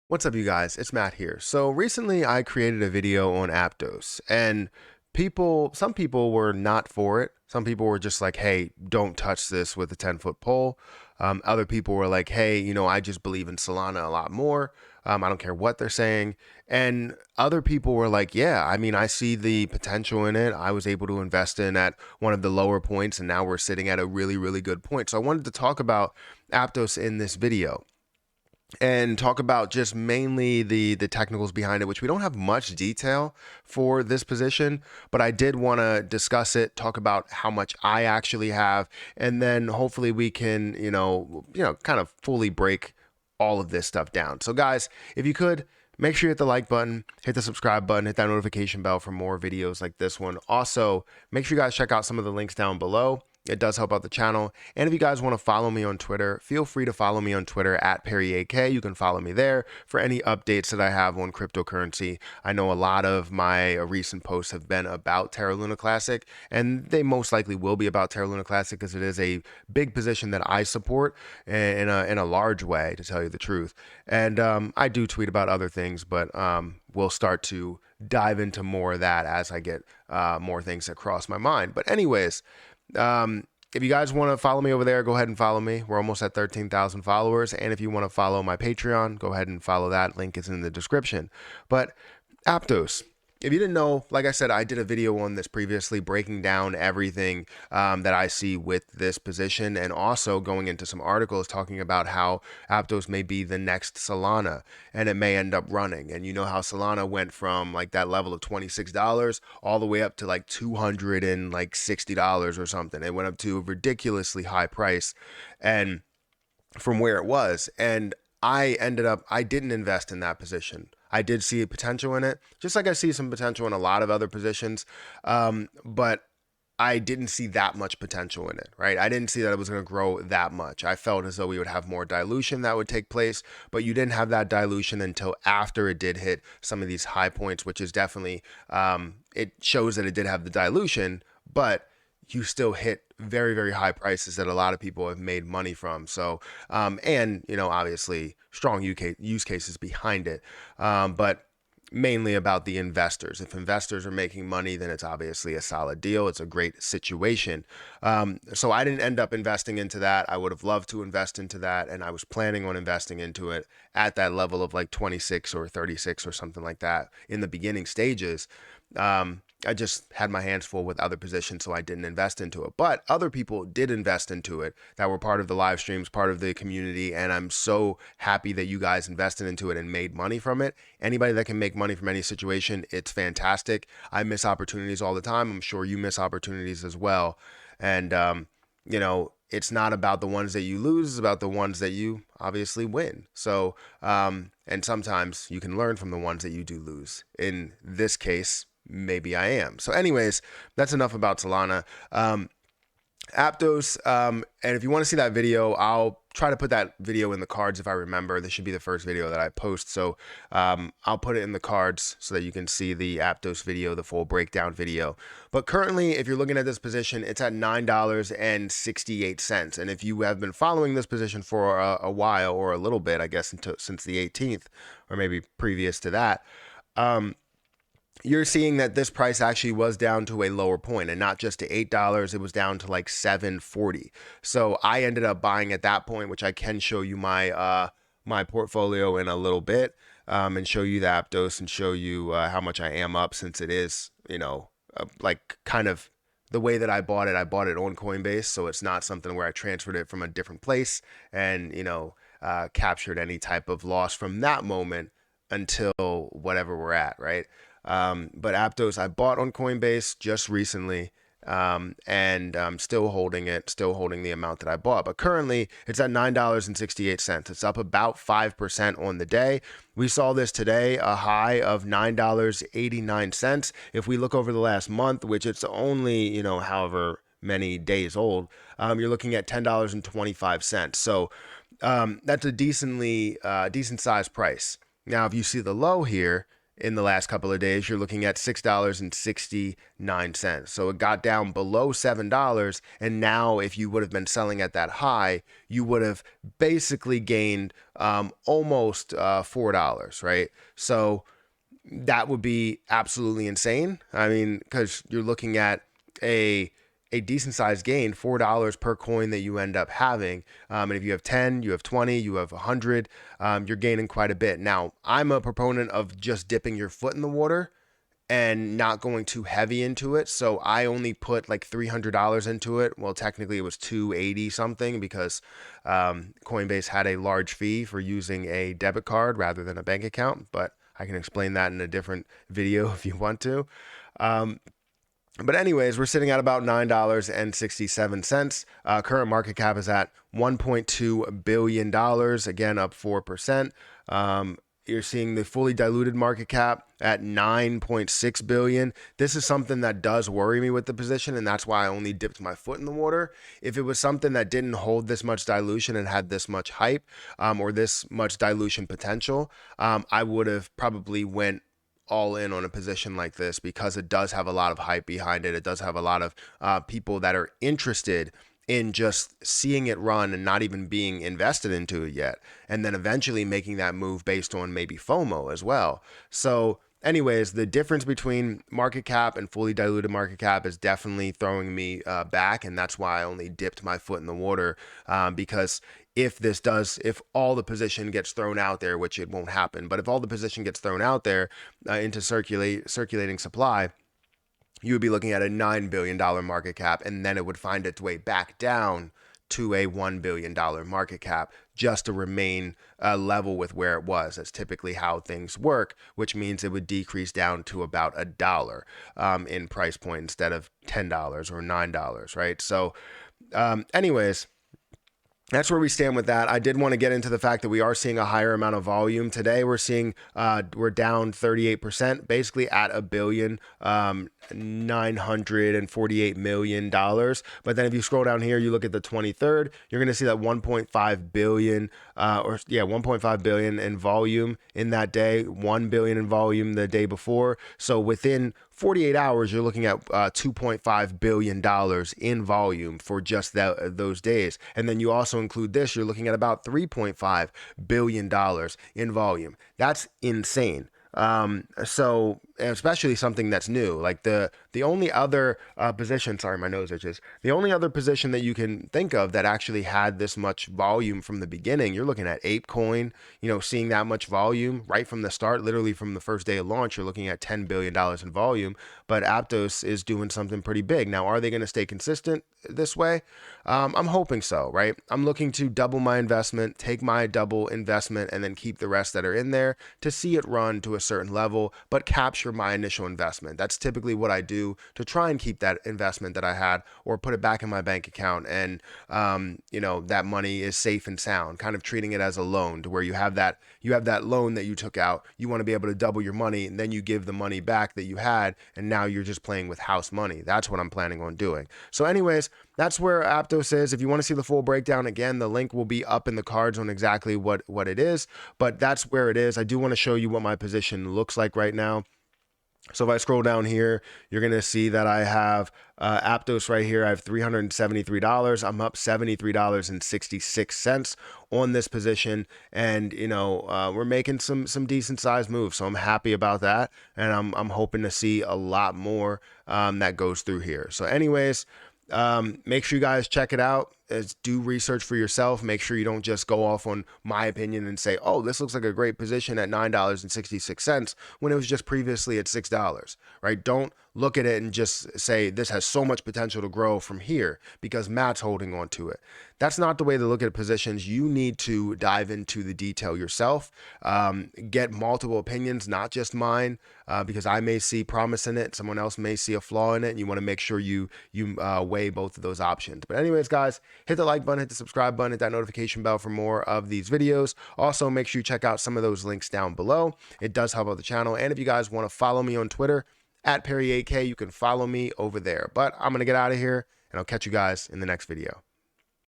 What's up, you guys? It's Matt here. So recently I created a video on Aptos, and some people were not for it. Some people were just like, hey, don't touch this with a 10-foot pole. Other people were like, hey, I just believe in Solana a lot more. I don't care what they're saying. And other people were like, yeah, I mean, I see the potential in it. I was able to invest in at one of the lower points, and now we're sitting at a really, really good point. So I wanted to talk about Aptos in this video and talk about just mainly the technicals behind it, which we don't have much detail for this position, but I did want to discuss it, talk about how much I actually have, and then hopefully we can, kind of fully break all of this stuff down. So guys, if you could make sure you hit the like button, hit the subscribe button, hit that notification bell for more videos like this one. Also, make sure you guys check out some of the links down below. It does help out the channel. And if you guys want to follow me on Twitter, feel free to follow me on Twitter at PerryAK. You can follow me there for any updates that I have on cryptocurrency. I know a lot of my recent posts have been about Terra Luna Classic, and they most likely will be about Terra Luna Classic because it is a big position that I support in a large way, to tell you the truth. And I do tweet about other things, but we'll start to dive into more of that as I get more things that cross my mind. But anyways, if you guys want to follow me over there, go ahead and follow me. We're almost at 13,000 followers. And if you want to follow my Patreon, go ahead and follow that. Link is in the description. But Aptos, if you didn't know, like I said, I did a video on this previously, breaking down everything that I see with this position, and also going into some articles talking about how Aptos may be the next Solana, and it may end up running. And you know how Solana went from like that level of $26 all the way up to like $260 or something. It went up to a ridiculously high price, and from where it was. And I didn't invest in that position. I did see a potential in it, just like I see some potential in a lot of other positions. But I didn't see that much potential in it, right? I didn't see that it was going to grow that much. I felt as though we would have more dilution that would take place, but you didn't have that dilution until after it did hit some of these high points, which is definitely, it shows that it did have the dilution, but you still hit very, very high prices that a lot of people have made money from. So, and, obviously strong use cases behind it. But mainly about the investors. If investors are making money, then it's obviously a solid deal. It's a great situation. So I didn't end up investing into that. I would have loved to invest into that, and I was planning on investing into it at that level of like 26 or 36 or something like that in the beginning stages. I just had my hands full with other positions, so I didn't invest into it. But other people did invest into it that were part of the live streams, part of the community, and I'm so happy that you guys invested into it and made money from it. Anybody that can make money from any situation, it's fantastic. I miss opportunities all the time. I'm sure you miss opportunities as well. And, it's not about the ones that you lose, it's about the ones that you obviously win. So, and sometimes you can learn from the ones that you do lose. In this case, maybe I am. So anyways, that's enough about Solana. Aptos, and if you want to see that video, I'll try to put that video in the cards if I remember. This should be the first video that I post, so I'll put it in the cards so that you can see the Aptos video, the full breakdown video. But currently, if you're looking at this position, it's at $9.68, and if you have been following this position for a while, or a little bit, I guess, since the 18th, or maybe previous to that, you're seeing that this price actually was down to a lower point, and not just to $8, it was down to like $7.40. So I ended up buying at that point, which I can show you my my portfolio in a little bit, and show you the Aptos and show you how much I am up, since it is, like kind of the way that I bought it on Coinbase. So it's not something where I transferred it from a different place and, captured any type of loss from that moment until whatever we're at, right? But Aptos I bought on Coinbase just recently, and I'm still holding it, still holding the amount that I bought. But currently it's at $9.68. It's up about 5% on the day. We saw this today, a high of $9.89. If we look over the last month, which it's only, however many days old, you're looking at $10.25. So that's a decent sized price. Now, if you see the low here, in the last couple of days, you're looking at $6.69. So it got down below $7. And now, if you would have been selling at that high, you would have basically gained almost $4, right? So that would be absolutely insane. I mean, because you're looking at a decent sized gain, $4 per coin that you end up having. And if you have 10, you have 20, you have 100, you're gaining quite a bit. Now, I'm a proponent of just dipping your foot in the water and not going too heavy into it. So I only put like $300 into it. Well, technically it was $280 something because Coinbase had a large fee for using a debit card rather than a bank account, but I can explain that in a different video if you want to. But anyways, we're sitting at about $9.67. Current market cap is at $1.2 billion, again, up 4%. You're seeing the fully diluted market cap at $9.6 billion. This is something that does worry me with the position, and that's why I only dipped my foot in the water. If it was something that didn't hold this much dilution and had this much hype or this much dilution potential, I would have probably went all in on a position like this because it does have a lot of hype behind it. It does have a lot of people that are interested in just seeing it run and not even being invested into it yet, and then eventually making that move based on maybe FOMO as well. So anyways, the difference between market cap and fully diluted market cap is definitely throwing me back, and that's why I only dipped my foot in the water because if all the position gets thrown out there, which it won't happen, but if all the position gets thrown out there into circulating supply, you would be looking at a $9 billion market cap, and then it would find its way back down to a $1 billion market cap just to remain level with where it was. That's typically how things work, which means it would decrease down to about $1 in price point instead of $10 or $9, right? So anyways, that's where we stand with that. I did want to get into the fact that we are seeing a higher amount of volume today. We're seeing we're down 38%, basically at $1,948,000,000. But then if you scroll down here, you look at the 23rd, you're going to see that 1.5 billion 1.5 billion in volume in that day, 1 billion in volume the day before. So within 48 hours, you're looking at $2.5 billion in volume for just those days. And then you also include this, you're looking at about $3.5 billion in volume. That's insane. So especially something that's new, like the only other position, sorry, my nose itches. The only other position that you can think of that actually had this much volume from the beginning, you're looking at ApeCoin, seeing that much volume right from the start, literally from the first day of launch, you're looking at $10 billion in volume, but Aptos is doing something pretty big. Now, are they going to stay consistent this way? I'm hoping so, right? I'm looking to double my investment, take my double investment, and then keep the rest that are in there to see it run to a certain level, but capture my initial investment. That's typically what I do to try and keep that investment that I had or put it back in my bank account. And, that money is safe and sound, kind of treating it as a loan to where you have that loan that you took out. You want to be able to double your money, and then you give the money back that you had. And now you're just playing with house money. That's what I'm planning on doing. So anyways, that's where Aptos is. If you want to see the full breakdown, again, the link will be up in the cards on exactly what it is, but that's where it is. I do want to show you what my position looks like right now. So if I scroll down here, you're going to see that I have Aptos right here. I have $373. I'm up $73.66 on this position. And, we're making some decent sized moves. So I'm happy about that. And I'm hoping to see a lot more that goes through here. So anyways, make sure you guys check it out. Do research for yourself. Make sure you don't just go off on my opinion and say, oh, this looks like a great position at $9.66 when it was just previously at $6, right? Don't look at it and just say this has so much potential to grow from here because Matt's holding on to it. That's not the way to look at positions. You need to dive into the detail yourself, get multiple opinions, not just mine, because I may see promise in it. Someone else may see a flaw in it, and you want to make sure you weigh both of those options. But anyways, guys, hit the like button, hit the subscribe button, hit that notification bell for more of these videos. Also, make sure you check out some of those links down below. It does help out the channel. And if you guys want to follow me on Twitter, @Perry8K, you can follow me over there. But I'm going to get out of here, and I'll catch you guys in the next video.